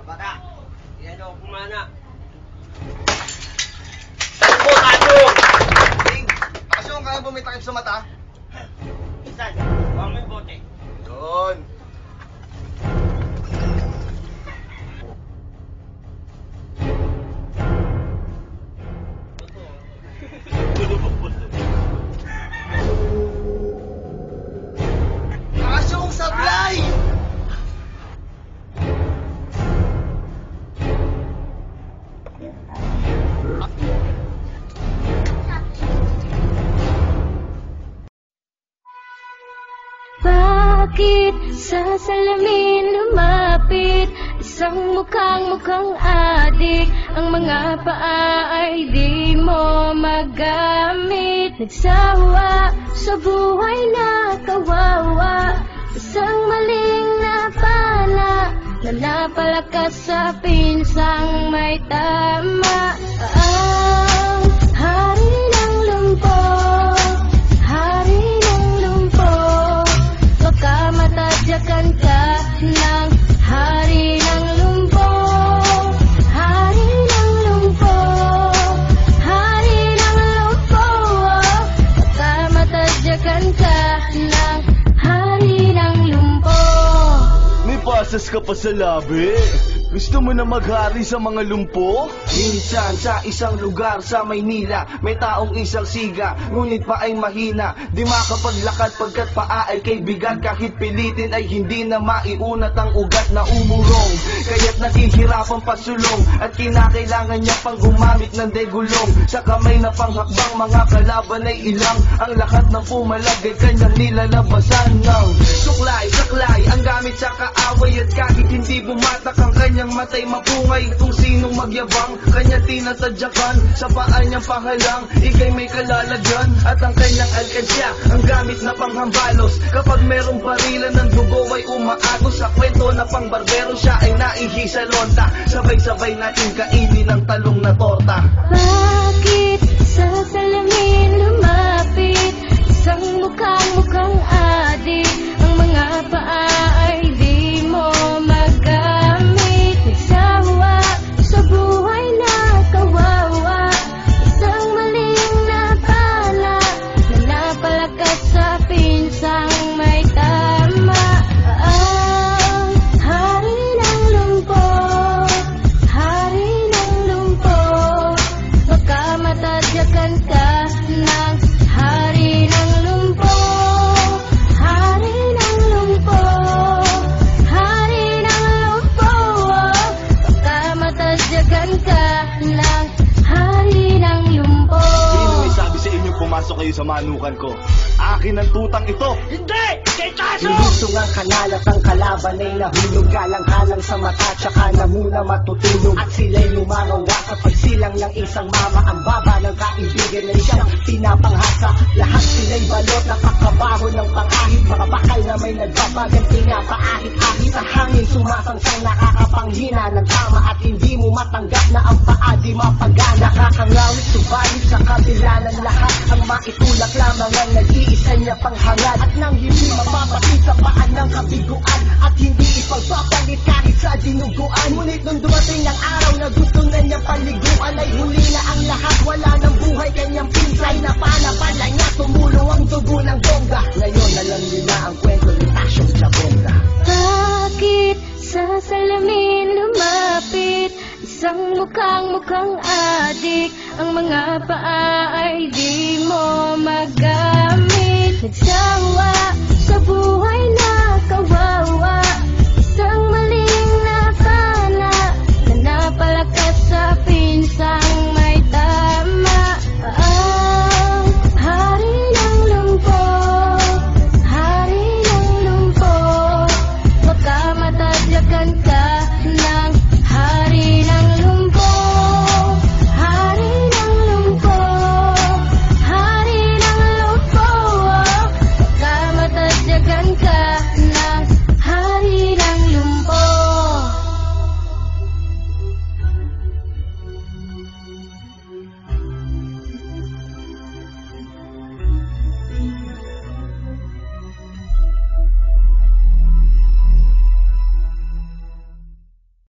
Baka, yan o, kumana. Takbo, takbo! Ding, Asyong, kaya bumitakip sa mata? Isan, huwag mo yung bote. Yun. Asyong, sablay! Bakit sa salamin lumapit isang mukhang adik? Ang mga paa ay di mo magamit. Nagsawa sa buhay na kawawa, isang maling napala na napalakas sa pinsang may tama. Ang hari ng lumpok, hari ng lumpok, baka matadyakan ka ng hari ng lumpok, hari ng lumpok, hari ng lumpok, baka matadyakan ka ng hari ng lumpok. May pasas ka pa sa labi? Gusto mo na maghari sa mga lumpo? Minsan sa isang lugar sa Maynila, may taong isang siga, ngunit pa ay mahina. Di makapaglakad pagkat paa ay kay bigat. Kahit pilitin ay hindi na maiunat ang ugat na umurong. Kaya't naghihirapang pasulong at kinakailangan niya pang gumamit ng degulong. Sa kamay na panghakbang mga kalaban ay ilang. Ang lahat ng pumalag ay kanyang nilalabasan ng suklay, saklay ang gamit sa kaaway. At kahit hindi bumatak ang kanyang matay mapungay, kung sinong magyabang kanya tinatadyakan. Sa paa niyang pahalang ikay may kalalagyan, at ang kanyang alkansya ang gamit na panghambalos. Kapag merong barilan ng dugo ay umaagos. Sa kwento na pang barbero siya ay naihi sa lonta. Sabay-sabay natin kainin ang talong na torta. Bakit sa salamin lumapit isang mukhang adik? Ang mga paa ay di mo magamit. Nagsawa sa buhay na kawawa, isang maling napala na napalakas sa pinsang may tama. Ang hari ng lumpok, hari ng lumpok, baka matadyakan ka ng hari ng lumpok, hari ng lumpok, hari ng lumpok, baka matadyakan ka ng hari ng lumpok. Sino may sabi sa inyo pumasok kayo sa manukan ko? Akin ang tutang ito! Hindi! Kay Taso! Ilusong ang kanal at ang kalaban ay nahulog. Galang-halang sa mata, tsaka na muna matutulog. At sila'y lumarawa sa pagsilang ng isang mama. Ang baba ng kaibigan ay siyang pinapanghasa. Lahat sila'y balot, nakakabaho ng pangahit. Mga bakal na may nagbabagang pinapaahit-ahit. Sa hangin sumasangsang nakakapanghina ng tama. At hindi mo matanggap na ang paa di mapagana. Nakakangawit subalit sa kabila ng lahat. Ang maitulak lamang ang nag-iisa niya panghangad. At nang hindi mapapasit sa paan ng kabiguan, at hindi ipagpapalit kahit sa dinuguan. Ngunit nung dumating ang araw na gusto na niyang paliguan, ay huli na ang lahat, wala ng buhay kanyang pinsay. Napala niya, tumulo ang dugo ng bongga. Ngayon alam niyo na ang kwento ni Tasyong Chabonga. Bakit sa salamin lumapit isang mukhang adik? Ang mga paa ay di mo magamit. Nagsawa sa buhay na